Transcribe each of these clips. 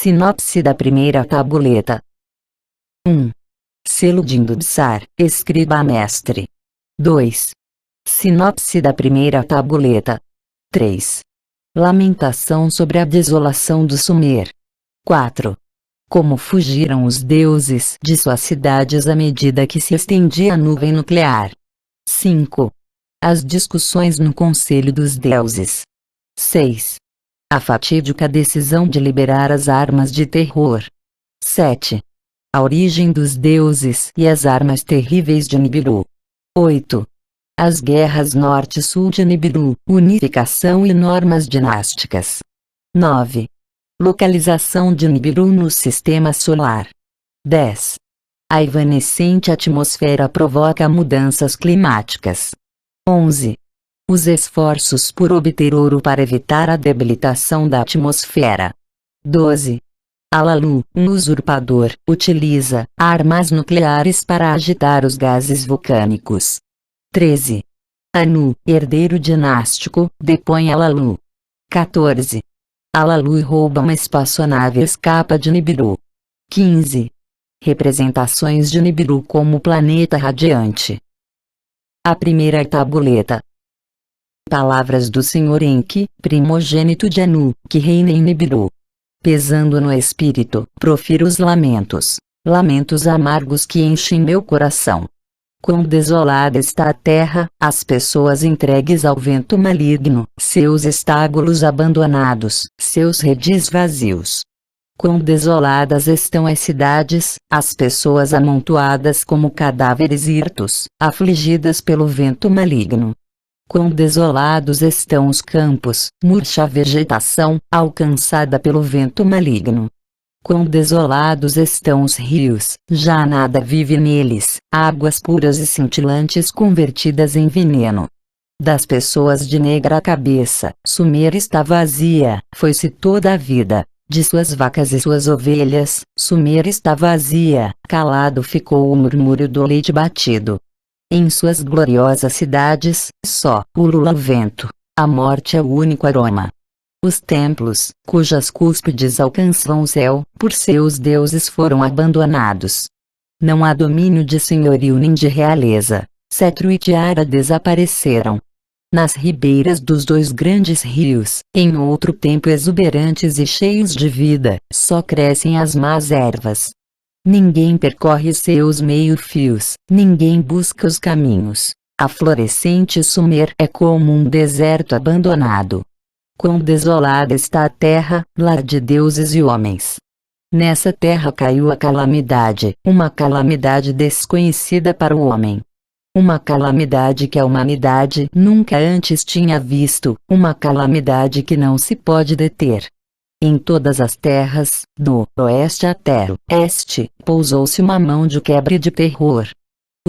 Sinopse da primeira tabuleta. 1. Selo de Indubsar, escriba mestre. 2. Sinopse da primeira tabuleta. 3. Lamentação sobre a desolação do Sumer. 4. Como fugiram os deuses de suas cidades à medida que se estendia a nuvem nuclear. 5. As discussões no Conselho dos Deuses. 6. A fatídica decisão de liberar as armas de terror. 7. A origem dos deuses e as armas terríveis de Nibiru. 8. As guerras norte-sul de Nibiru, unificação e normas dinásticas. 9. Localização de Nibiru no sistema solar. 10. A evanescente atmosfera provoca mudanças climáticas. 11. Os esforços por obter ouro para evitar a debilitação da atmosfera. 12. Alalu, um usurpador, utiliza armas nucleares para agitar os gases vulcânicos. 13. Anu, herdeiro dinástico, depõe Alalu. 14. Alalu rouba uma espaçonave e escapa de Nibiru. 15. Representações de Nibiru como planeta radiante. A primeira tabuleta. Palavras do Senhor Enki, primogênito de Anu, que reina em Nibiru. Pesando no espírito, profiro os lamentos, lamentos amargos que enchem meu coração. Quão desolada está a terra, as pessoas entregues ao vento maligno, seus estábulos abandonados, seus redis vazios. Quão desoladas estão as cidades, as pessoas amontoadas como cadáveres hirtos, afligidas pelo vento maligno. Quão desolados estão os campos, murcha a vegetação, alcançada pelo vento maligno. Quão desolados estão os rios, já nada vive neles, águas puras e cintilantes convertidas em veneno. Das pessoas de negra cabeça, Sumer está vazia, foi-se toda a vida. De suas vacas e suas ovelhas, Sumer está vazia, calado ficou o murmúrio do leite batido. Em suas gloriosas cidades, só ulula o vento, a morte é o único aroma. Os templos, cujas cúspides alcançam o céu, por seus deuses foram abandonados. Não há domínio de senhorio nem de realeza, cetro e tiara desapareceram. Nas ribeiras dos dois grandes rios, em outro tempo exuberantes e cheios de vida, só crescem as más ervas. Ninguém percorre seus meio-fios, ninguém busca os caminhos. A florescente Sumer é como um deserto abandonado. Quão desolada está a terra, lar de deuses e homens. Nessa terra caiu a calamidade, uma calamidade desconhecida para o homem. Uma calamidade que a humanidade nunca antes tinha visto, uma calamidade que não se pode deter. Em todas as terras, do oeste até o este, pousou-se uma mão de quebra e de terror.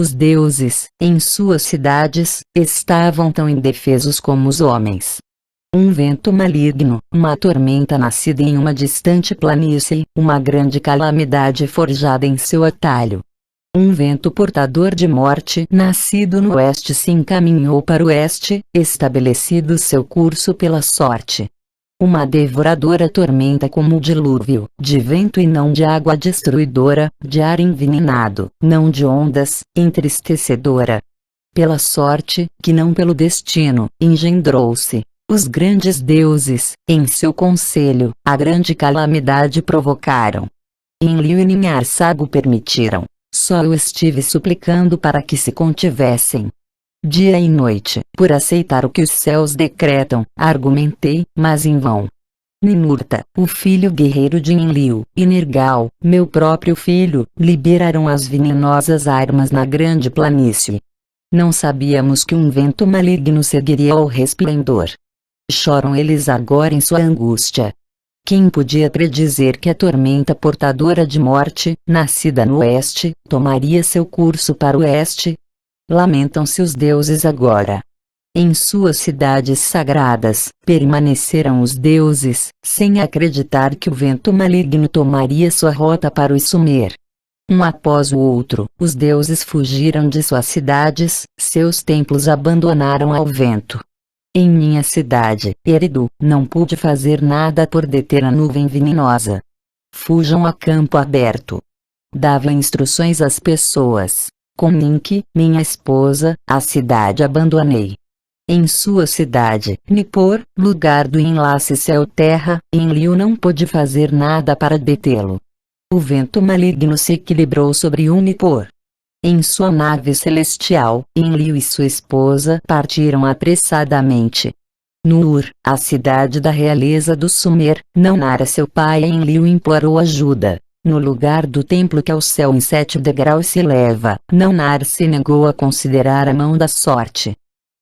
Os deuses, em suas cidades, estavam tão indefesos como os homens. Um vento maligno, uma tormenta nascida em uma distante planície, uma grande calamidade forjada em seu atalho. Um vento portador de morte, nascido no oeste, se encaminhou para o oeste, estabelecido seu curso pela sorte. Uma devoradora tormenta como o dilúvio, de vento e não de água destruidora, de ar envenenado, não de ondas, entristecedora. Pela sorte, que não pelo destino, engendrou-se. Os grandes deuses, em seu conselho, a grande calamidade provocaram. Enlil e Ninharsago permitiram. Só eu estive suplicando para que se contivessem. Dia e noite, por aceitar o que os céus decretam, argumentei, mas em vão. Ninurta, o filho guerreiro de Enlil, e Nergal, meu próprio filho, liberaram as venenosas armas na grande planície. Não sabíamos que um vento maligno seguiria ao resplendor. Choram eles agora em sua angústia. Quem podia predizer que a tormenta portadora de morte, nascida no oeste, tomaria seu curso para o oeste? Lamentam-se os deuses agora. Em suas cidades sagradas, permaneceram os deuses, sem acreditar que o vento maligno tomaria sua rota para o Sumer. Um após o outro, os deuses fugiram de suas cidades, seus templos abandonaram ao vento. Em minha cidade, Eridu, não pude fazer nada por deter a nuvem venenosa. fujam a campo aberto. Dava instruções às pessoas. Com Ninki, minha esposa, a cidade abandonei. Em sua cidade, Nippur, lugar do enlace céu-terra, Enlil não pôde fazer nada para detê-lo. O vento maligno se equilibrou sobre o Nippur. Em sua nave celestial, Enlil e sua esposa partiram apressadamente. No Ur, a cidade da realeza do Sumer, Nannar seu pai Enlil implorou ajuda. No lugar do templo que ao céu em 7 degraus se eleva, Nannar se negou a considerar a mão da sorte.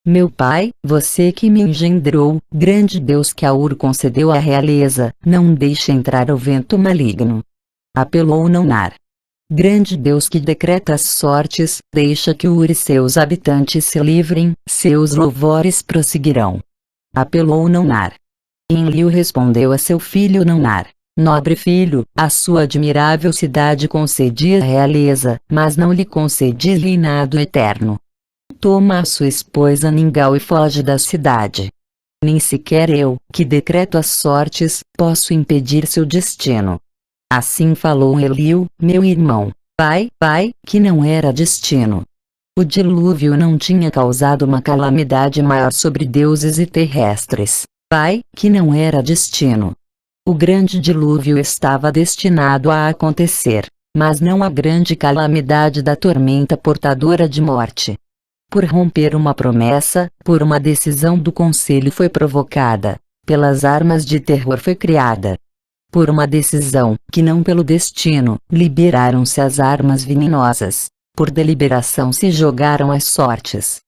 Meu pai, você que me engendrou, grande Deus que a Ur concedeu a realeza, não deixe entrar o vento maligno. Apelou Nannar. Grande Deus que decreta as sortes, deixa que Ur e seus habitantes se livrem, seus louvores prosseguirão. Apelou Nannar. Enlil respondeu a seu filho Nannar. Nobre filho, a sua admirável cidade concedia realeza, mas não lhe concedi reinado eterno. Toma a sua esposa Ningal e foge da cidade. Nem sequer eu, que decreto as sortes, posso impedir seu destino. Assim falou Enlil, meu irmão. Pai, que não era destino. O dilúvio não tinha causado uma calamidade maior sobre deuses e terrestres. Pai, que não era destino. O grande dilúvio estava destinado a acontecer, mas não a grande calamidade da tormenta portadora de morte. Por romper uma promessa, por uma decisão do conselho foi provocada, pelas armas de terror foi criada. Por uma decisão, que não pelo destino, liberaram-se as armas venenosas, por deliberação se jogaram as sortes.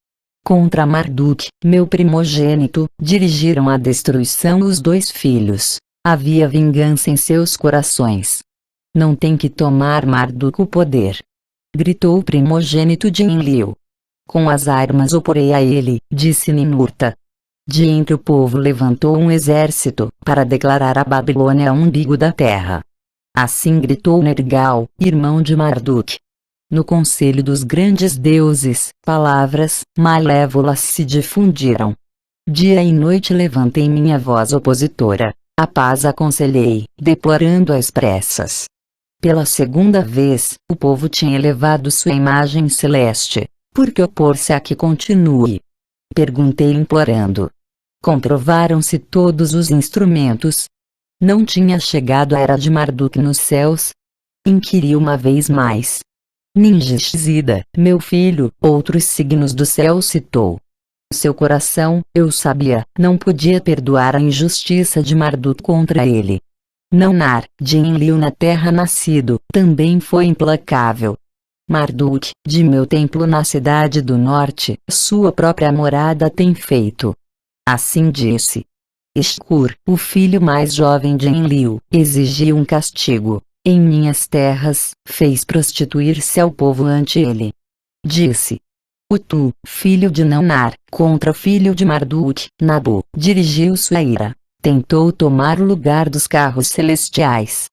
Contra Marduk, meu primogênito, dirigiram a destruição os 2 filhos. Havia vingança em seus corações. Não tem que tomar Marduk o poder. Gritou o primogênito de Enlil. Com as armas oporei a ele, disse Ninurta. De entre o povo levantou um exército, para declarar a Babilônia umbigo da terra. Assim gritou Nergal, irmão de Marduk. No conselho dos grandes deuses, palavras malévolas se difundiram. Dia e noite levantei minha voz opositora. A paz aconselhei, deplorando às pressas. Pela 2ª vez, o povo tinha elevado sua imagem celeste. Por que opor-se a que continue? Perguntei implorando. Comprovaram-se todos os instrumentos? Não tinha chegado a era de Marduk nos céus? Inquiri uma vez mais. Ninjixida, meu filho, outros signos do céu citou. Seu coração, eu sabia, não podia perdoar a injustiça de Marduk contra ele. Nannar, de Enlil na terra nascido, também foi implacável. Marduk, de meu templo na cidade do norte, sua própria morada tem feito. Assim disse. Ishkur, o filho mais jovem de Enlil, exigiu um castigo. Em minhas terras, fez prostituir-se ao povo ante ele. Disse. Utu, filho de Nannar, contra o filho de Marduk, Nabu, dirigiu sua ira. Tentou tomar o lugar dos carros celestiais.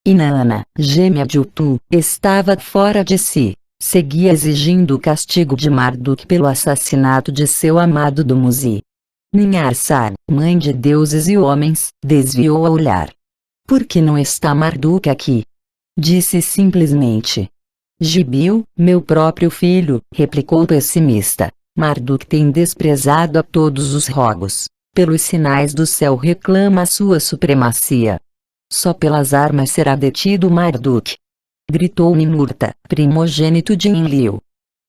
Inanna, gêmea de Utu, estava fora de si. Seguia exigindo o castigo de Marduk pelo assassinato de seu amado Dumuzi. Ninharsar, mãe de deuses e homens, desviou o olhar. Por que não está Marduk aqui? Disse simplesmente. Gibil, meu próprio filho, replicou pessimista. Marduk tem desprezado a todos os rogos. Pelos sinais do céu reclama a sua supremacia. Só pelas armas será detido Marduk. Gritou Ninurta, primogênito de Enlil.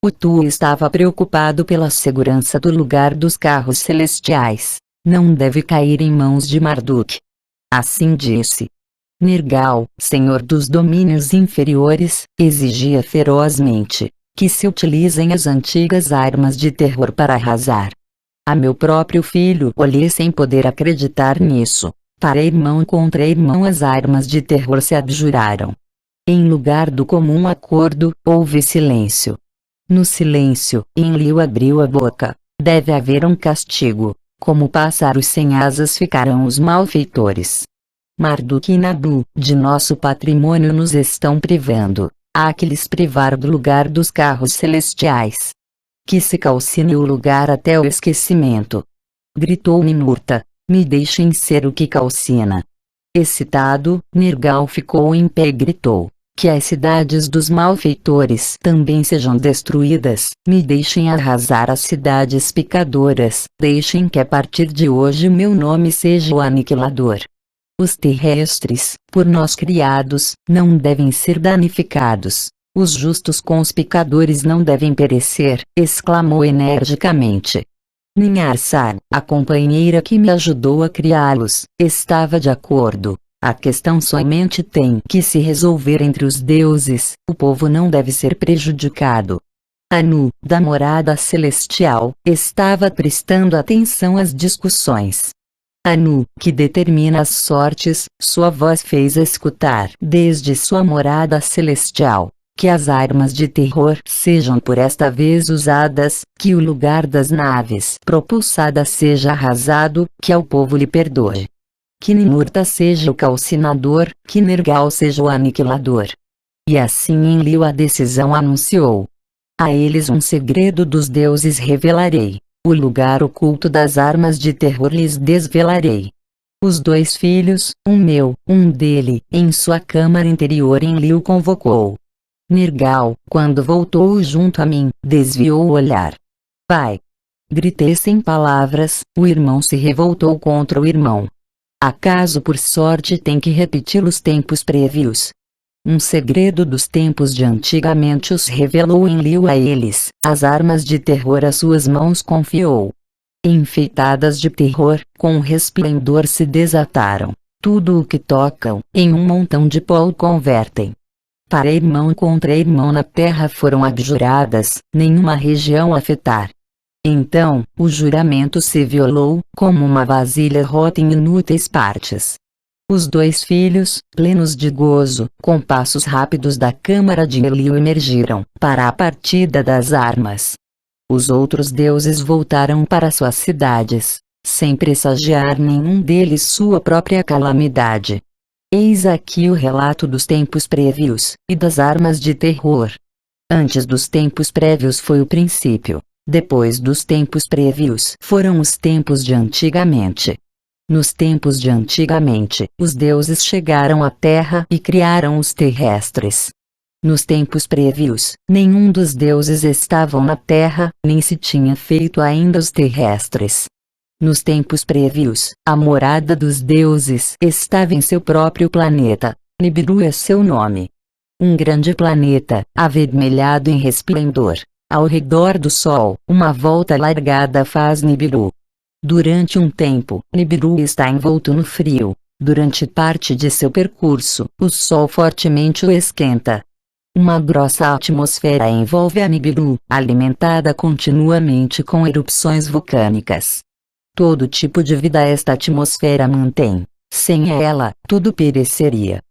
Utu estava preocupado pela segurança do lugar dos carros celestiais. Não deve cair em mãos de Marduk. Assim disse. Nergal, senhor dos domínios inferiores, exigia ferozmente que se utilizem as antigas armas de terror para arrasar. A meu próprio filho olhei sem poder acreditar nisso. Para irmão contra irmão as armas de terror se abjuraram. Em lugar do comum acordo, houve silêncio. No silêncio, Enlil abriu a boca. Deve haver um castigo. Como pássaros sem asas ficarão os malfeitores. Marduk e Nabu, de nosso patrimônio nos estão privando. Há que lhes privar do lugar dos carros celestiais. Que se calcine o lugar até o esquecimento. Gritou Ninurta. Me deixem ser o que calcina. Excitado, Nergal ficou em pé e gritou: que as cidades dos malfeitores também sejam destruídas, me deixem arrasar as cidades pecadoras, deixem que a partir de hoje meu nome seja o Aniquilador. Os terrestres, por nós criados, não devem ser danificados. Os justos com os pecadores não devem perecer, exclamou energicamente. Ninharsar, a companheira que me ajudou a criá-los, estava de acordo. A questão somente tem que se resolver entre os deuses, o povo não deve ser prejudicado. Anu, da morada celestial, estava prestando atenção às discussões. Anu, que determina as sortes, sua voz fez escutar desde sua morada celestial: que as armas de terror sejam por esta vez usadas, que o lugar das naves propulsadas seja arrasado, que ao povo lhe perdoe. Que Ninurta seja o calcinador, que Nergal seja o aniquilador. E assim Enlil a decisão anunciou. A eles um segredo dos deuses revelarei. O lugar oculto das armas de terror lhes desvelarei. Os 2 filhos, um meu, um dele, em sua câmara interior Enlil convocou. Nergal, quando voltou junto a mim, desviou o olhar. Pai! Gritei sem palavras, o irmão se revoltou contra o irmão. Acaso por sorte tem que repetir os tempos prévios? Um segredo dos tempos de antigamente os revelou Enlil a eles, as armas de terror às suas mãos confiou. Enfeitadas de terror, com resplendor se desataram. Tudo o que tocam, em um montão de pó o convertem. Para irmão contra irmão na terra foram abjuradas, nenhuma região afetar. Então, o juramento se violou, como uma vasilha rota em inúteis partes. Os 2 filhos, plenos de gozo, com passos rápidos da câmara de Enlil emergiram, para a partida das armas. Os outros deuses voltaram para suas cidades, sem pressagiar nenhum deles sua própria calamidade. Eis aqui o relato dos tempos prévios, e das armas de terror. Antes dos tempos prévios foi o princípio. Depois dos tempos prévios foram os tempos de antigamente. Nos tempos de antigamente, os deuses chegaram à terra e criaram os terrestres. Nos tempos prévios, nenhum dos deuses estavam na terra, nem se tinha feito ainda os terrestres. Nos tempos prévios, a morada dos deuses estava em seu próprio planeta, Nibiru é seu nome. Um grande planeta, avermelhado em resplendor. Ao redor do Sol, uma volta largada faz Nibiru. Durante um tempo, Nibiru está envolto no frio. Durante parte de seu percurso, o Sol fortemente o esquenta. Uma grossa atmosfera envolve a Nibiru, alimentada continuamente com erupções vulcânicas. Todo tipo de vida esta atmosfera mantém. Sem ela, tudo pereceria.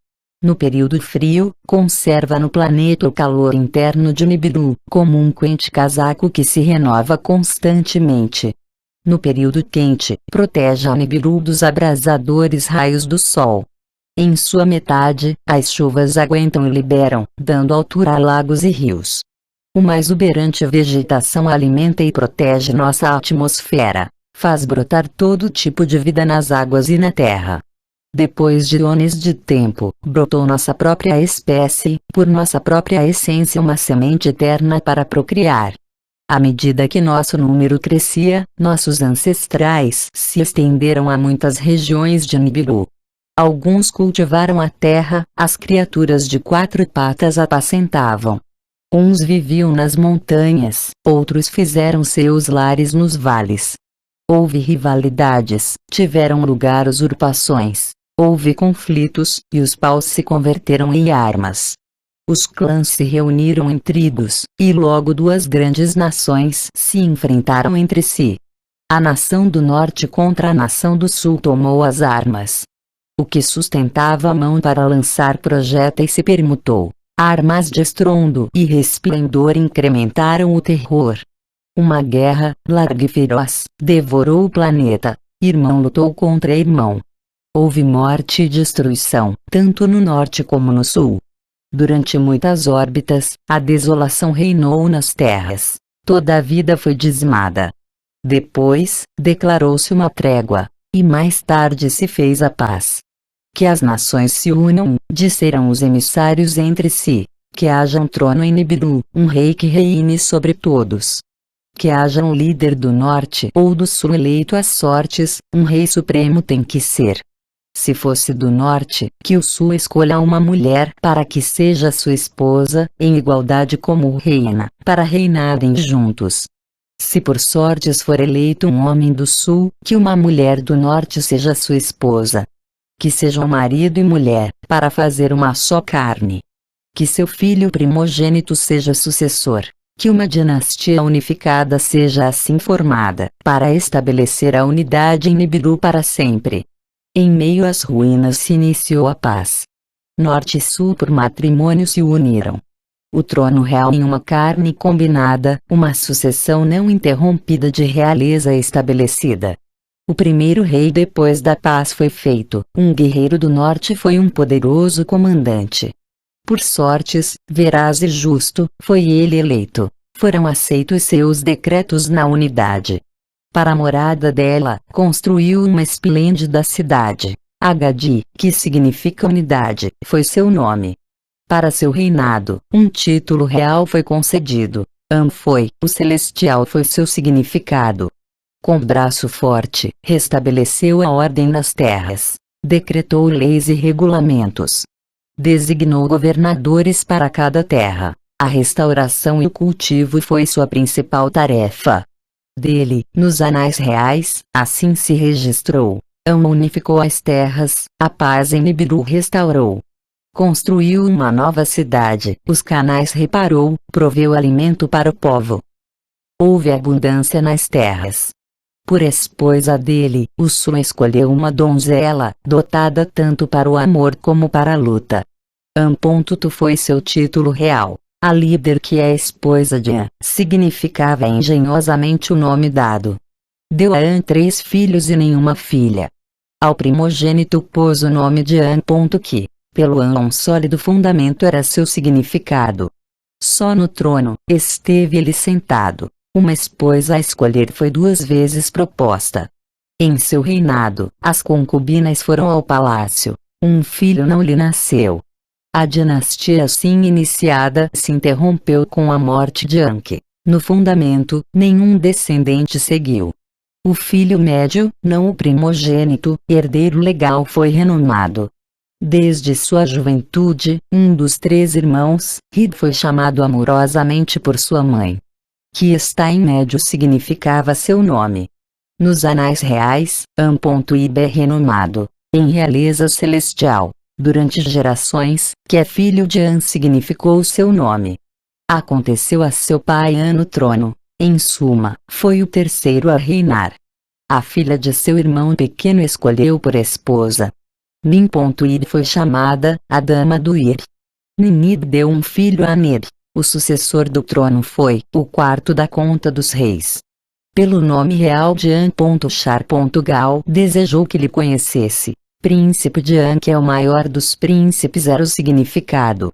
No período frio, conserva no planeta o calor interno de Nibiru, como um quente casaco que se renova constantemente. No período quente, protege a Nibiru dos abrasadores raios do sol. Em sua metade, as chuvas aguentam e liberam, dando altura a lagos e rios. Uma exuberante vegetação alimenta e protege nossa atmosfera, faz brotar todo tipo de vida nas águas e na terra. Depois de anos de tempo, brotou nossa própria espécie, por nossa própria essência uma semente eterna para procriar. À medida que nosso número crescia, nossos ancestrais se estenderam a muitas regiões de Nibiru. Alguns cultivaram a terra, as criaturas de 4 patas apacentavam. Uns viviam nas montanhas, outros fizeram seus lares nos vales. Houve rivalidades, tiveram lugar usurpações. Houve conflitos, e os paus se converteram em armas. Os clãs se reuniram em tribos, e logo 2 grandes nações se enfrentaram entre si. A nação do norte contra a nação do sul tomou as armas. O que sustentava a mão para lançar projéteis se permutou. Armas de estrondo e resplendor incrementaram o terror. Uma guerra, larga e feroz, devorou o planeta. Irmão lutou contra irmão. Houve morte e destruição, tanto no norte como no sul. Durante muitas órbitas, a desolação reinou nas terras. Toda a vida foi dizimada. Depois, declarou-se uma trégua, e mais tarde se fez a paz. Que as nações se unam, disseram os emissários entre si. Que haja um trono em Nibiru, um rei que reine sobre todos. Que haja um líder do norte ou do sul eleito às sortes, um rei supremo tem que ser. Se fosse do norte, que o sul escolha uma mulher para que seja sua esposa, em igualdade como reina, para reinarem juntos. Se por sortes for eleito um homem do sul, que uma mulher do norte seja sua esposa. Que sejam marido e mulher, para fazer uma só carne. Que seu filho primogênito seja sucessor. Que uma dinastia unificada seja assim formada, para estabelecer a unidade em Nibiru para sempre. Em meio às ruínas se iniciou a paz. Norte e Sul por matrimônio se uniram. O trono real em uma carne combinada, uma sucessão não interrompida de realeza estabelecida. O primeiro rei depois da paz foi feito, um guerreiro do norte foi um poderoso comandante. Por sortes, veraz e justo, foi ele eleito. Foram aceitos seus decretos na unidade. Para a morada dela, construiu uma esplêndida cidade. Agadi, que significa unidade, foi seu nome. Para seu reinado, um título real foi concedido. Foi, o celestial foi seu significado. Com braço forte, restabeleceu a ordem nas terras. Decretou leis e regulamentos. Designou governadores para cada terra. A restauração e o cultivo foi sua principal tarefa. Dele, nos anais reais, assim se registrou. Unificou as terras, a paz em Nibiru restaurou. Construiu uma nova cidade, os canais reparou, proveu alimento para o povo. Houve abundância nas terras. Por esposa dele, o sul escolheu uma donzela, dotada tanto para o amor como para a luta. Tu foi seu título real. A líder que é esposa de An, significava engenhosamente o nome dado. Deu a An 3 filhos e nenhuma filha. Ao primogênito pôs o nome de An. Que, pelo An um sólido fundamento era seu significado. Só no trono, esteve ele sentado. Uma esposa a escolher foi 2 vezes proposta. Em seu reinado, as concubinas foram ao palácio. Um filho não lhe nasceu. A dinastia assim iniciada se interrompeu com a morte de Anke. No fundamento, nenhum descendente seguiu. O filho médio, não o primogênito, herdeiro legal foi renomado. Desde sua juventude, um dos 3 irmãos, Hid foi chamado amorosamente por sua mãe. Que está em médio significava seu nome. Nos anais reais, Ib é renomado, em realeza celestial. Durante gerações, que é filho de An significou seu nome. Aconteceu a seu pai An no trono, em suma, foi o terceiro a reinar. A filha de seu irmão pequeno escolheu por esposa. Nin.id foi chamada, a dama do Ir. Ninib deu um filho a Ner. O sucessor do trono foi, o quarto da conta dos reis. Pelo nome real de An.Char.gal desejou que lhe conhecesse. Príncipe de An, que é o maior dos príncipes, era o significado.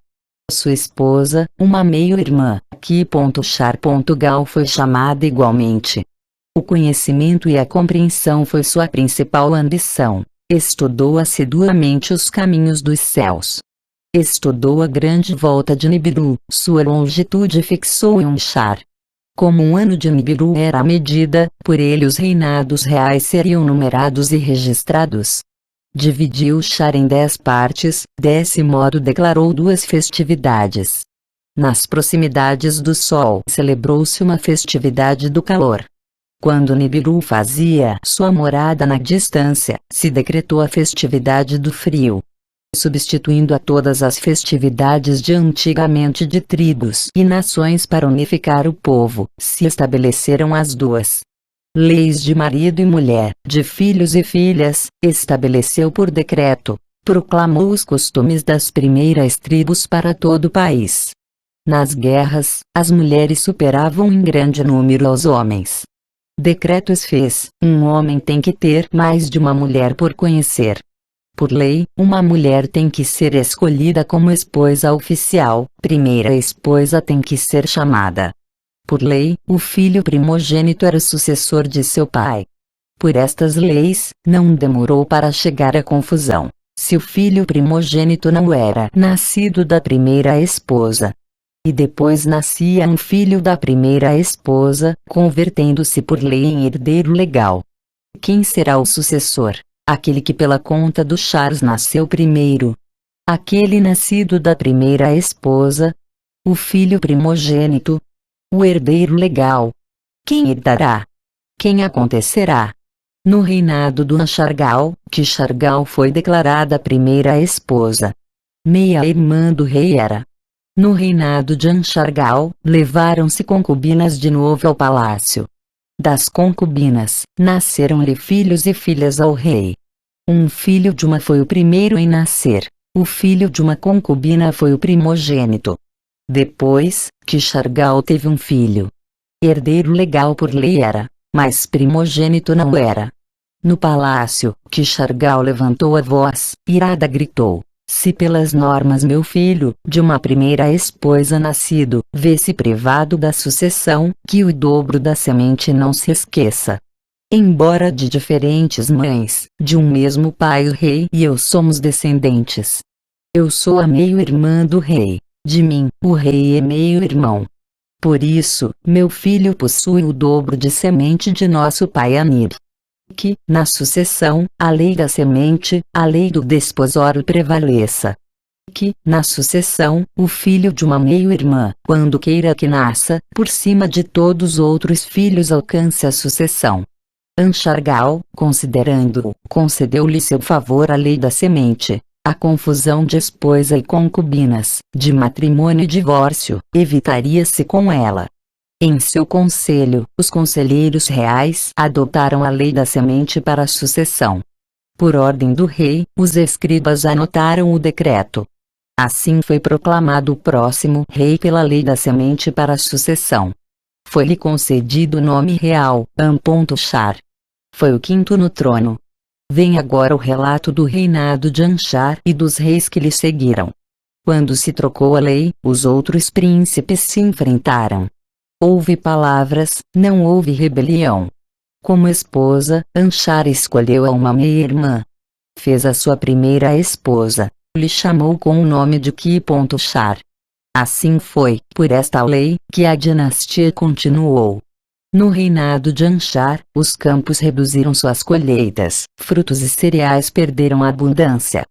Sua esposa, uma meio-irmã, Ki.Char.gal foi chamada igualmente. O conhecimento e a compreensão foi sua principal ambição. Estudou assiduamente os caminhos dos céus. Estudou a grande volta de Nibiru, sua longitude fixou em um char. Como um ano de Nibiru era a medida, por ele os reinados reais seriam numerados e registrados. Dividiu o char em 10 partes, desse modo declarou 2 festividades. Nas proximidades do sol celebrou-se uma festividade do calor. Quando Nibiru fazia sua morada na distância, se decretou a festividade do frio. Substituindo a todas as festividades de antigamente de tribos e nações para unificar o povo, se estabeleceram as 2 leis de marido e mulher, de filhos e filhas, estabeleceu por decreto, proclamou os costumes das primeiras tribos para todo o país. Nas guerras, as mulheres superavam em grande número aos homens. Decretos fez, um homem tem que ter mais de uma mulher por conhecer. Por lei, uma mulher tem que ser escolhida como esposa oficial, primeira esposa tem que ser chamada. Por lei, o filho primogênito era o sucessor de seu pai. Por estas leis, não demorou para chegar a confusão. Se o filho primogênito não era nascido da primeira esposa, e depois nascia um filho da primeira esposa, convertendo-se por lei em herdeiro legal, quem será o sucessor? Aquele que pela conta do Charles nasceu primeiro. Aquele nascido da primeira esposa. O filho primogênito. O herdeiro legal. Quem herdará? Quem acontecerá? No reinado do Anchargal, que Chargal foi declarada a primeira esposa. Meia-irmã do rei era. No reinado de Anchargal, levaram-se concubinas de novo ao palácio. Das concubinas, nasceram-lhe filhos e filhas ao rei. Um filho de uma foi o primeiro em nascer, o filho de uma concubina foi o primogênito. Depois, que Chargal teve um filho. Herdeiro legal por lei era, mas primogênito não era. No palácio, que Chargal levantou a voz, irada gritou: se pelas normas meu filho, de uma primeira esposa nascido, vê-se privado da sucessão, que o dobro da semente não se esqueça. Embora de diferentes mães, de um mesmo pai o rei e eu somos descendentes. Eu sou a meio-irmã do rei, de mim, o rei é meio-irmão. Por isso, meu filho possui o dobro de semente de nosso pai Anir. Que, na sucessão, a lei da semente, a lei do desposório prevaleça. Que, na sucessão, o filho de uma meio-irmã, quando queira que nasça, por cima de todos os outros filhos alcance a sucessão. Anchargal, considerando-o, concedeu-lhe seu favor a lei da semente. A confusão de esposa e concubinas, de matrimônio e divórcio, evitaria-se com ela. Em seu conselho, os conselheiros reais adotaram a lei da semente para a sucessão. Por ordem do rei, os escribas anotaram o decreto. Assim foi proclamado o próximo rei pela lei da semente para a sucessão. Foi-lhe concedido o nome real, Anpontuchar. Foi o quinto no trono. Vem agora o relato do reinado de Anchar e dos reis que lhe seguiram. Quando se trocou a lei, os outros príncipes se enfrentaram. Houve palavras, não houve rebelião. Como esposa, Anchar escolheu a uma meia-irmã. Fez a sua primeira esposa, lhe chamou com o nome de Ki-Pontuchar. Assim foi, por esta lei, que a dinastia continuou. No reinado de Anchar, os campos reduziram suas colheitas, frutos e cereais perderam a abundância.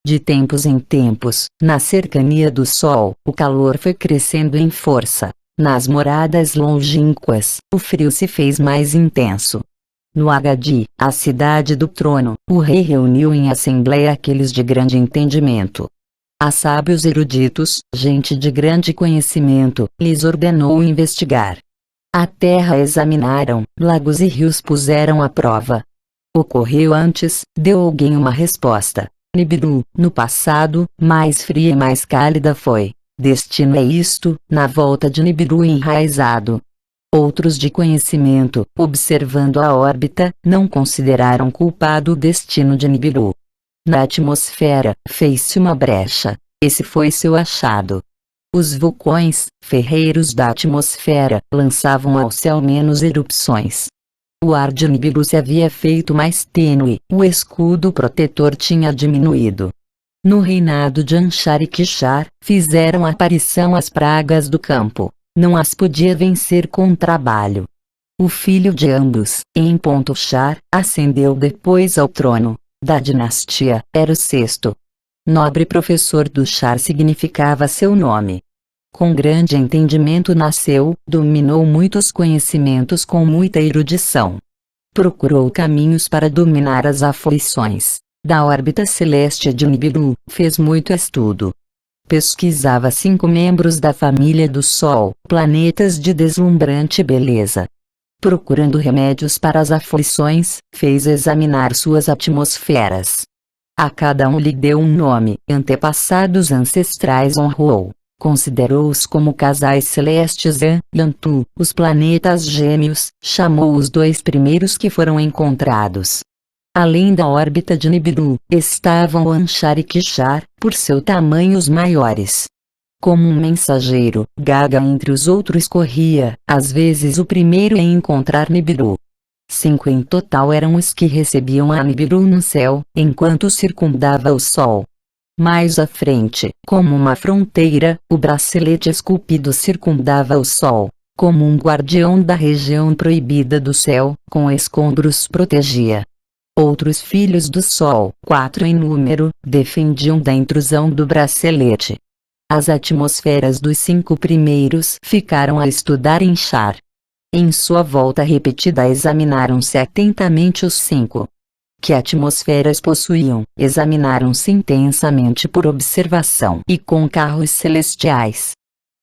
De tempos em tempos, na cercania do sol, o calor foi crescendo em força. Nas moradas longínquas, o frio se fez mais intenso. No Agadi, a cidade do trono, o rei reuniu em assembleia aqueles de grande entendimento. A sábios eruditos, gente de grande conhecimento, lhes ordenou investigar. A terra examinaram, lagos e rios puseram à prova. Ocorreu antes, deu alguém uma resposta. Nibiru, no passado, mais fria e mais cálida foi. Destino é isto, na volta de Nibiru enraizado. Outros de conhecimento, observando a órbita, não consideraram culpado o destino de Nibiru. Na atmosfera, fez-se uma brecha. Esse foi seu achado. Os vulcões, ferreiros da atmosfera, lançavam ao céu menos erupções. O ar de Nibiru se havia feito mais tênue, o escudo protetor tinha diminuído. No reinado de Anchar e Kishar, fizeram aparição as pragas do campo. Não as podia vencer com trabalho. O filho de ambos, Enpontuchar, ascendeu depois ao trono da dinastia, era o sexto. Nobre professor do Char significava seu nome. Com grande entendimento nasceu, dominou muitos conhecimentos com muita erudição. Procurou caminhos para dominar as aflições da órbita celeste de Nibiru, fez muito estudo. Pesquisava 5 membros da família do Sol, planetas de deslumbrante beleza. Procurando remédios para as aflições, fez examinar suas atmosferas. A cada um lhe deu um nome, antepassados ancestrais honrou. Considerou-os como casais celestes e Antu, os planetas gêmeos, chamou os 2 primeiros que foram encontrados. Além da órbita de Nibiru, estavam Anchar e Kishar, por seu tamanho os maiores. Como um mensageiro, Gaga entre os outros corria, às vezes o primeiro em encontrar Nibiru. 5 em total eram os que recebiam a Nibiru no céu, enquanto circundava o Sol. Mais à frente, como uma fronteira, o bracelete esculpido circundava o Sol, como um guardião da região proibida do céu, com escombros protegia. Outros filhos do Sol, 4 em número, defendiam da intrusão do bracelete. As atmosferas dos 5 primeiros ficaram a estudar Inchar. Em sua volta repetida examinaram-se atentamente os 5. Que atmosferas possuíam, examinaram-se intensamente por observação e com carros celestiais.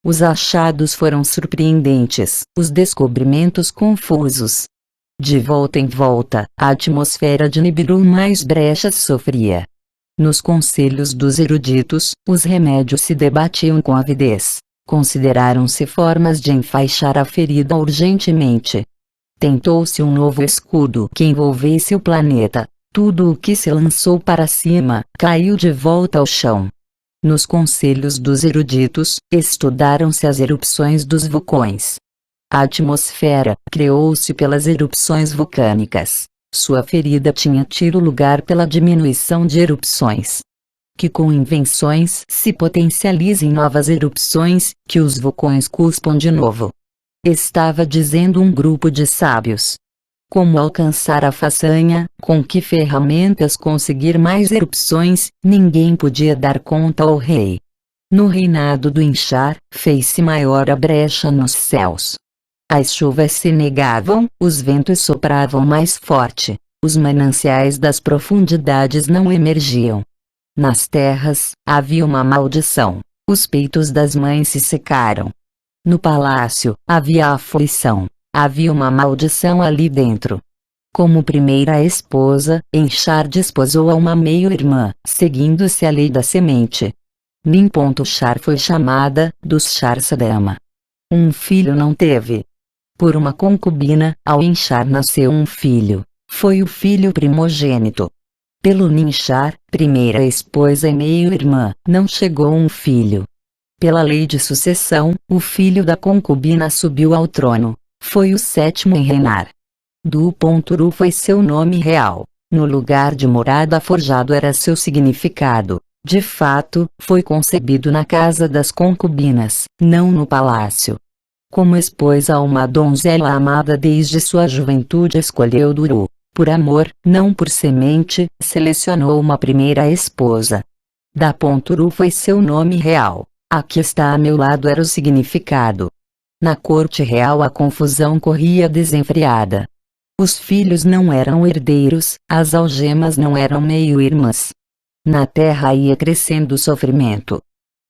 Os achados foram surpreendentes, os descobrimentos confusos. De volta em volta, a atmosfera de Nibiru mais brechas sofria. Nos conselhos dos eruditos, os remédios se debatiam com avidez. Consideraram-se formas de enfaixar a ferida urgentemente. Tentou-se um novo escudo que envolvesse o planeta. Tudo o que se lançou para cima, caiu de volta ao chão. Nos conselhos dos eruditos, estudaram-se as erupções dos vulcões. A atmosfera criou-se pelas erupções vulcânicas. Sua ferida tinha tido lugar pela diminuição de erupções. Que com invenções se potencializem novas erupções, que os vulcões cuspam de novo. Estava dizendo um grupo de sábios. Como alcançar a façanha, com que ferramentas conseguir mais erupções, ninguém podia dar conta ao rei. No reinado do Inchar, fez-se maior a brecha nos céus. As chuvas se negavam, os ventos sopravam mais forte, os mananciais das profundidades não emergiam. Nas terras, havia uma maldição, os peitos das mães se secaram. No palácio, havia aflição, havia uma maldição ali dentro. Como primeira esposa, Inchar desposou a uma meio-irmã, seguindo-se a lei da semente. Nin.Char foi chamada, dos Char-Sadama. Um filho não teve. Por uma concubina, ao Inchar nasceu um filho. Foi o filho primogênito. Pelo Ninchar, primeira esposa e meio-irmã, não chegou um filho. Pela lei de sucessão, o filho da concubina subiu ao trono. Foi o 7º em reinar. Du.Ru foi seu nome real. No lugar de morada forjado era seu significado. De fato, foi concebido na casa das concubinas, não no palácio. Como esposa a uma donzela amada desde sua juventude escolheu Duru. Por amor, não por semente, selecionou uma primeira esposa. Da.Ru foi seu nome real. Aqui está a meu lado era o significado. Na corte real a confusão corria desenfreada. Os filhos não eram herdeiros, as algemas não eram meio-irmãs. Na terra ia crescendo o sofrimento.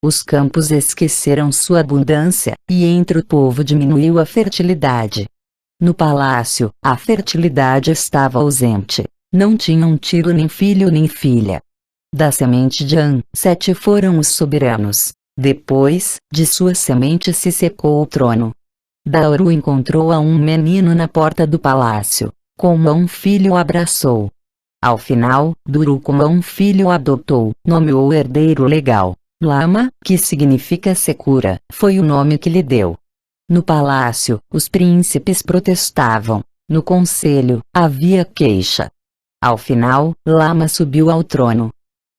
Os campos esqueceram sua abundância, e entre o povo diminuiu a fertilidade. No palácio, a fertilidade estava ausente. Não tinham tido nem filho nem filha. Da semente de An, 7 foram os soberanos. Depois, de sua semente se secou o trono. Dauru encontrou a um menino na porta do palácio. Como a um filho o abraçou. Ao final, Duru como a um filho o adotou, nomeou o herdeiro legal. Lama, que significa secura, foi o nome que lhe deu. No palácio, os príncipes protestavam. No conselho, havia queixa. Ao final, Lama subiu ao trono.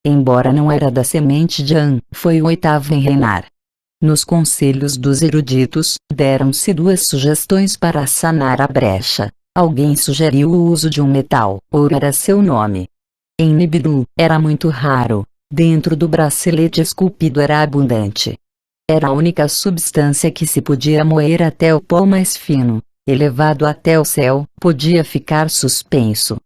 Embora não era da semente de An, foi o 8º em reinar. Nos conselhos dos eruditos, deram-se 2 sugestões para sanar a brecha. Alguém sugeriu o uso de um metal, ouro era seu nome. Em Nibiru, era muito raro. Dentro do bracelete esculpido era abundante. Era a única substância que se podia moer até o pó mais fino, elevado até o céu, podia ficar suspenso.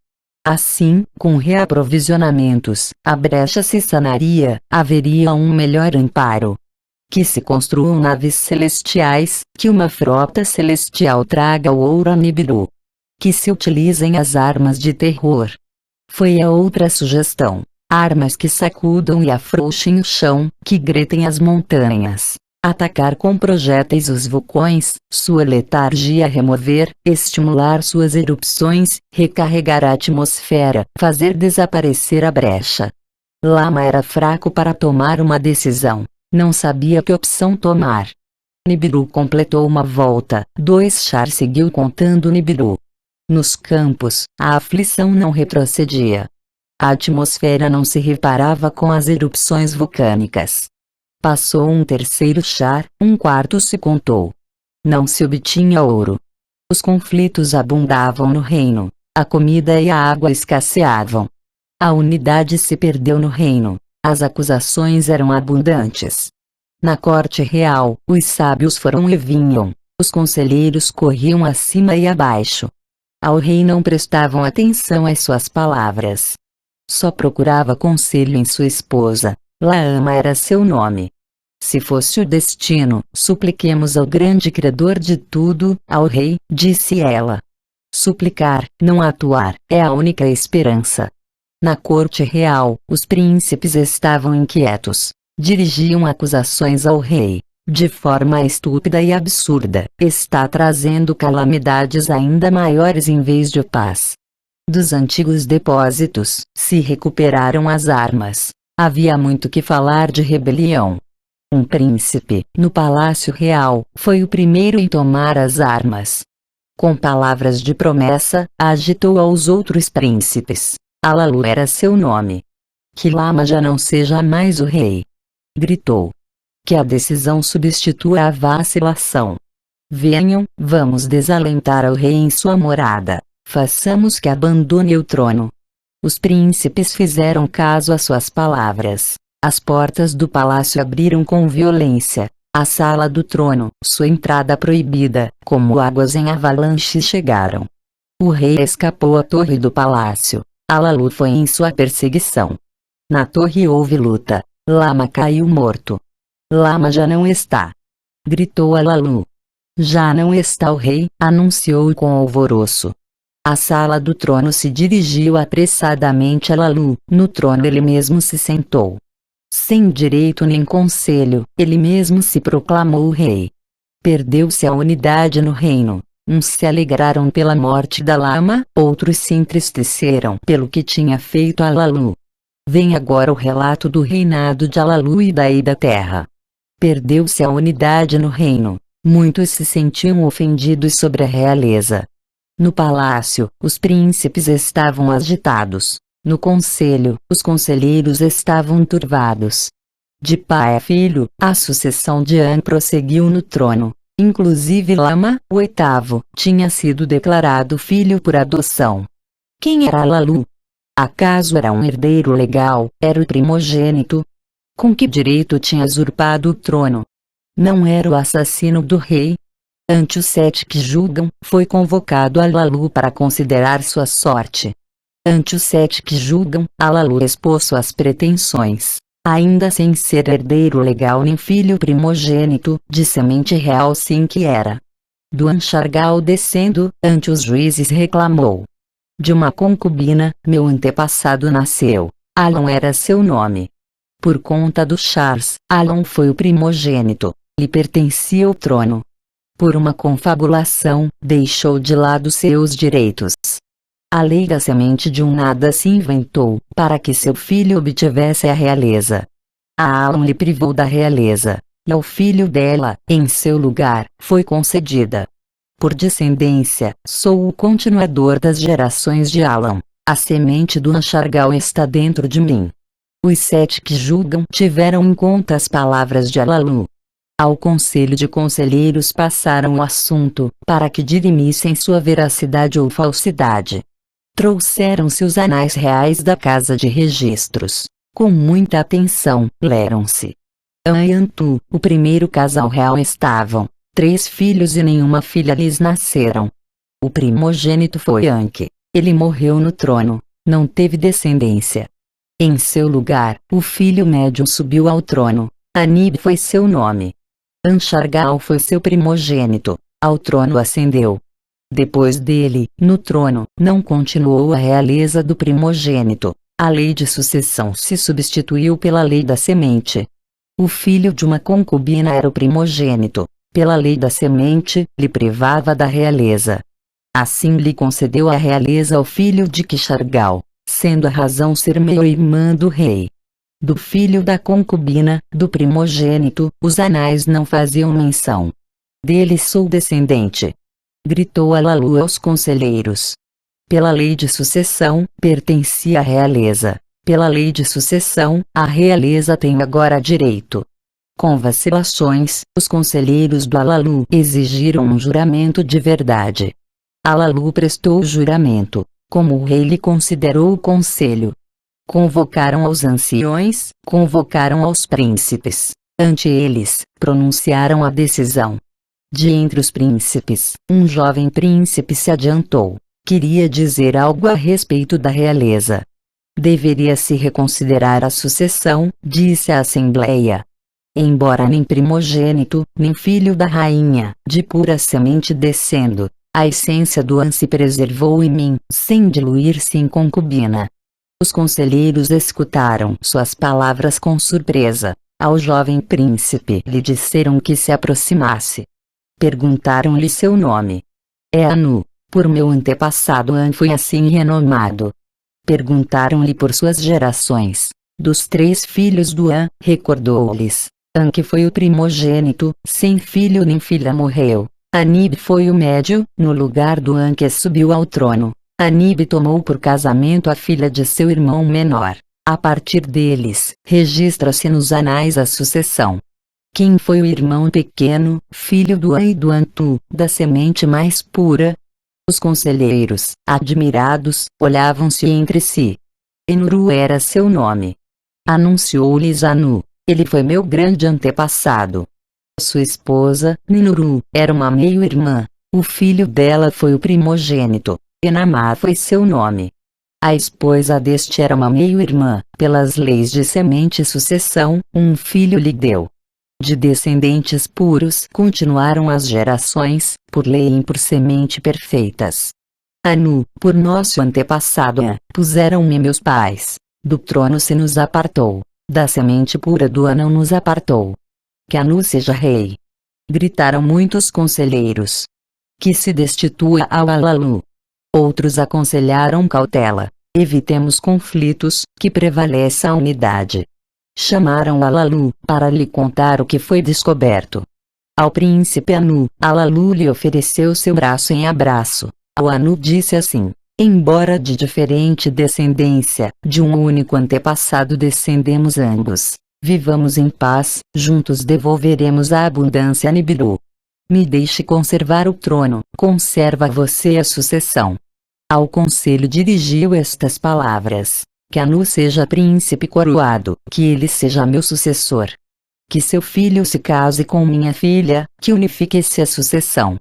Assim, com reaprovisionamentos, a brecha se sanaria, haveria um melhor amparo. Que se construam naves celestiais, que uma frota celestial traga o ouro a Nibiru. Que se utilizem as armas de terror. Foi a outra sugestão. Armas que sacudam e afrouxem o chão, que gritem as montanhas. Atacar com projéteis os vulcões, sua letargia remover, estimular suas erupções, recarregar a atmosfera, fazer desaparecer a brecha. Lama era fraco para tomar uma decisão. Não sabia que opção tomar. Nibiru completou uma volta, 2 Char seguiu contando Nibiru. Nos campos, a aflição não retrocedia. A atmosfera não se reparava com as erupções vulcânicas. Passou um terceiro char, um quarto se contou. Não se obtinha ouro. Os conflitos abundavam no reino, a comida e a água escasseavam. A unidade se perdeu no reino, as acusações eram abundantes. Na corte real, os sábios foram e vinham, os conselheiros corriam acima e abaixo. Ao rei não prestavam atenção às suas palavras. Só procurava conselho em sua esposa, Laama era seu nome. Se fosse o destino, supliquemos ao grande Criador de tudo, ao rei, disse ela. Suplicar, não atuar, é a única esperança. Na corte real, os príncipes estavam inquietos. Dirigiam acusações ao rei. De forma estúpida e absurda, está trazendo calamidades ainda maiores em vez de paz. Dos antigos depósitos, se recuperaram as armas. Havia muito que falar de rebelião. Um príncipe, no palácio real, foi o primeiro em tomar as armas. Com palavras de promessa, agitou aos outros príncipes. Alalu era seu nome. Que Lama já não seja mais o rei. Gritou. Que a decisão substitua a vacilação. Venham, vamos desalentar ao rei em sua morada. Façamos que abandone o trono. Os príncipes fizeram caso às suas palavras. As portas do palácio abriram com violência. A sala do trono, sua entrada proibida, como águas em avalanche chegaram. O rei escapou à torre do palácio. Alalu foi em sua perseguição. Na torre houve luta. Lama caiu morto. Lama já não está. Gritou Alalu. Já não está o rei, anunciou com alvoroço. A sala do trono se dirigiu apressadamente a Alalu. No trono ele mesmo se sentou. Sem direito nem conselho, ele mesmo se proclamou rei. Perdeu-se a unidade no reino. Uns se alegraram pela morte da Lama, outros se entristeceram pelo que tinha feito Alalu. Vem agora o relato do reinado de Alalu e daí da terra. Perdeu-se a unidade no reino. Muitos se sentiam ofendidos sobre a realeza. No palácio, os príncipes estavam agitados. No conselho, os conselheiros estavam turvados. De pai a filho, a sucessão de An prosseguiu no trono. Inclusive Lama, o oitavo, tinha sido declarado filho por adoção. Quem era Alalu? Acaso era um herdeiro legal, era o primogênito? Com que direito tinha usurpado o trono? Não era o assassino do rei? Ante os 7 que julgam, foi convocado Alalu para considerar sua sorte. Ante os 7 que julgam, Alalu expôs suas pretensões. Ainda sem ser herdeiro legal nem filho primogênito, de semente real sim que era. Do Anshargal descendo, ante os juízes reclamou. De uma concubina, meu antepassado nasceu. Alon era seu nome. Por conta do Charles, Alon foi o primogênito. Lhe pertencia o trono. Por uma confabulação, deixou de lado seus direitos. A lei da semente de um nada se inventou, para que seu filho obtivesse a realeza. A Alon lhe privou da realeza, e ao filho dela, em seu lugar, foi concedida. Por descendência, sou o continuador das gerações de Alan. A semente do Anshargal está dentro de mim. Os 7 que julgam tiveram em conta as palavras de Alalu. Ao conselho de conselheiros passaram o assunto, para que dirimissem sua veracidade ou falsidade. Trouxeram-se os anais reais da casa de registros. Com muita atenção, leram-se. An e Antu, o primeiro casal real estavam. 3 filhos e nenhuma filha lhes nasceram. O primogênito foi Anki. Ele morreu no trono. Não teve descendência. Em seu lugar, o filho médio subiu ao trono. Anib foi seu nome. Anshargal foi seu primogênito. Ao trono ascendeu. Depois dele, no trono, não continuou a realeza do primogênito. A lei de sucessão se substituiu pela lei da semente. O filho de uma concubina era o primogênito. Pela lei da semente, lhe privava da realeza. Assim lhe concedeu a realeza ao filho de Kishargal, sendo a razão ser meio-irmã do rei. Do filho da concubina, do primogênito, os anais não faziam menção. Dele sou descendente. gritou Alalu aos conselheiros. Pela lei de sucessão, pertencia à realeza. Pela lei de sucessão, a realeza tem agora direito. Com vacilações, os conselheiros do Alalu exigiram um juramento de verdade. Alalu prestou o juramento, como o rei lhe considerou o conselho. Convocaram aos anciões, convocaram aos príncipes. Ante eles, pronunciaram a decisão. De entre os príncipes, um jovem príncipe se adiantou. Queria dizer algo a respeito da realeza. Deveria-se reconsiderar a sucessão, disse a Assembleia. Embora nem primogênito, nem filho da rainha, de pura semente descendo, a essência do An se preservou em mim, sem diluir-se em concubina. Os conselheiros escutaram suas palavras com surpresa. Ao jovem príncipe lhe disseram que se aproximasse. Perguntaram-lhe seu nome. É Anu. Por meu antepassado An foi assim renomado. Perguntaram-lhe por suas gerações. Dos 3 filhos do An, recordou-lhes. An que foi o primogênito, sem filho nem filha morreu. Anib foi o médio, no lugar do An que subiu ao trono. Anib tomou por casamento a filha de seu irmão menor. A partir deles, registra-se nos anais a sucessão. Quem foi o irmão pequeno, filho do An e do Antu, da semente mais pura? Os conselheiros, admirados, olhavam-se entre si. Enuru era seu nome. Anunciou-lhes Anu. Ele foi meu grande antepassado. Sua esposa, Ninuru, era uma meio-irmã. O filho dela foi o primogênito. Enamá foi seu nome. A esposa deste era uma meio-irmã. Pelas leis de semente e sucessão, um filho lhe deu. De descendentes puros continuaram as gerações, por lei e por semente perfeitas. Anu, por nosso antepassado An, puseram-me meus pais. Do trono se nos apartou. Da semente pura do An não nos apartou. Que Anu seja rei. Gritaram muitos conselheiros. Que se destitua ao Alalu. Outros aconselharam cautela. Evitemos conflitos, que prevaleça a unidade. Chamaram Alalu, para lhe contar o que foi descoberto. Ao príncipe Anu, Alalu lhe ofereceu seu braço em abraço. O Anu disse assim: embora de diferente descendência, de um único antepassado descendemos ambos. Vivamos em paz, juntos devolveremos a abundância a Nibiru. Me deixe conservar o trono, conserva você a sucessão. Ao conselho dirigiu estas palavras: que Anu seja príncipe coroado, que ele seja meu sucessor. Que seu filho se case com minha filha, que unifique-se a sucessão.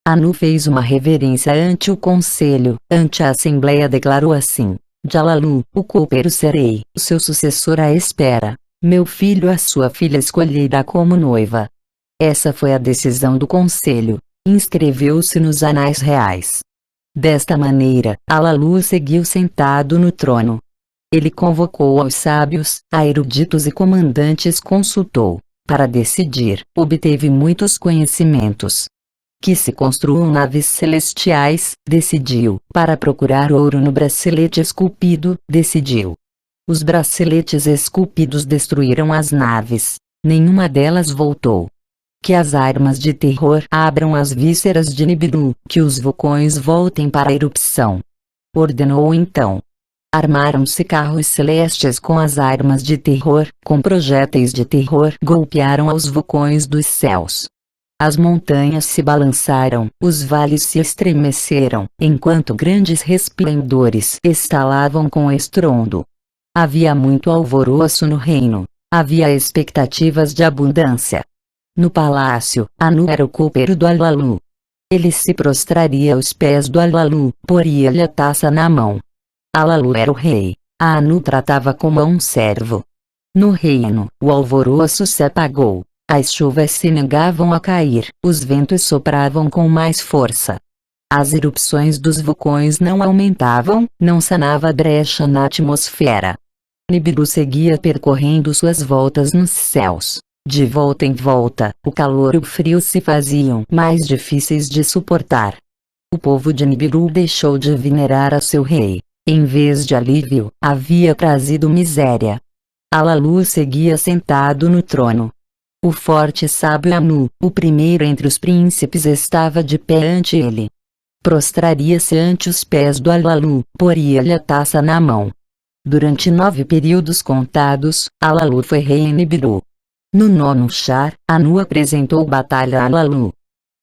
Anu fez uma reverência ante o conselho, ante a assembleia declarou assim: de Alalu, o copeiro serei, o seu sucessor à espera. Meu filho a sua filha escolherá como noiva. Essa foi a decisão do conselho. Inscreveu-se nos anais reais. Desta maneira, Alalu seguiu sentado no trono. Ele convocou aos sábios, a eruditos e comandantes consultou. Para decidir, obteve muitos conhecimentos. Que se construam naves celestiais, decidiu. Para procurar ouro no bracelete esculpido, decidiu. Os braceletes esculpidos destruíram as naves. Nenhuma delas voltou. Que as armas de terror abram as vísceras de Nibiru, que os vulcões voltem para a erupção. Ordenou então. Armaram-se carros celestes com as armas de terror, com projéteis de terror golpearam aos vulcões dos céus. As montanhas se balançaram, os vales se estremeceram, enquanto grandes resplendores estalavam com estrondo. Havia muito alvoroço no reino. Havia expectativas de abundância. No palácio, Anu era o copeiro do Alalu. Ele se prostraria aos pés do Alalu, poria-lhe a taça na mão. Alalu era o rei. A Anu tratava como a um servo. No reino, o alvoroço se apagou. As chuvas se negavam a cair, os ventos sopravam com mais força. As erupções dos vulcões não aumentavam, não sanava a brecha na atmosfera. Nibiru seguia percorrendo suas voltas nos céus. De volta em volta, o calor e o frio se faziam mais difíceis de suportar. O povo de Nibiru deixou de venerar a seu rei. Em vez de alívio, havia trazido miséria. Alalu seguia sentado no trono. O forte sábio Anu, o primeiro entre os príncipes, estava de pé ante ele. Prostraria-se ante os pés do Alalu, poria-lhe a taça na mão. Durante 9 períodos contados, Alalu foi rei em Nibiru. No 9º Char, Anu apresentou batalha a Alalu.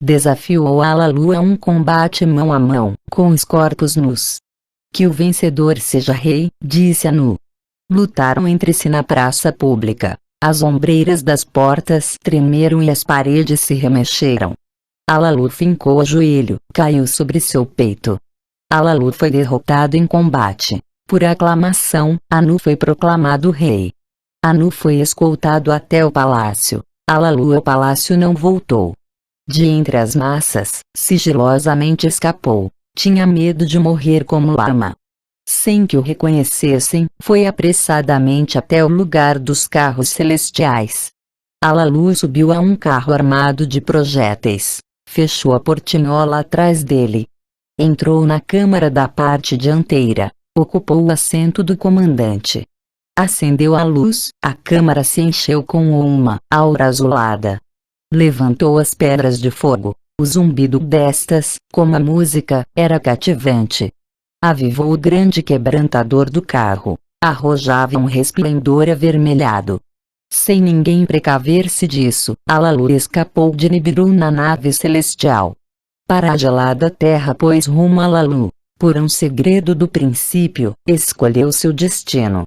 Desafiou Alalu a um combate mão a mão, com os corpos nus. Que o vencedor seja rei, disse Anu. Lutaram entre si na praça pública. As ombreiras das portas tremeram e as paredes se remexeram. Alalu fincou o joelho, caiu sobre seu peito. Alalu foi derrotado em combate. Por aclamação, Anu foi proclamado rei. Anu foi escoltado até o palácio. Alalu ao palácio não voltou. De entre as massas, sigilosamente escapou. Tinha medo de morrer como lama. Sem que o reconhecessem, foi apressadamente até o lugar dos carros celestiais. Alalu subiu a um carro armado de projéteis. Fechou a portinhola atrás dele. Entrou na câmara da parte dianteira. Ocupou o assento do comandante. Acendeu a luz, a câmara se encheu com uma aura azulada. Levantou as pedras de fogo. O zumbido destas, como a música, era cativante. Avivou o grande quebrantador do carro. Arrojava um resplendor avermelhado. Sem ninguém precaver-se disso, Alalu escapou de Nibiru na nave celestial. Para a gelada terra pôs rumo a Alalu. Por um segredo do princípio, escolheu seu destino.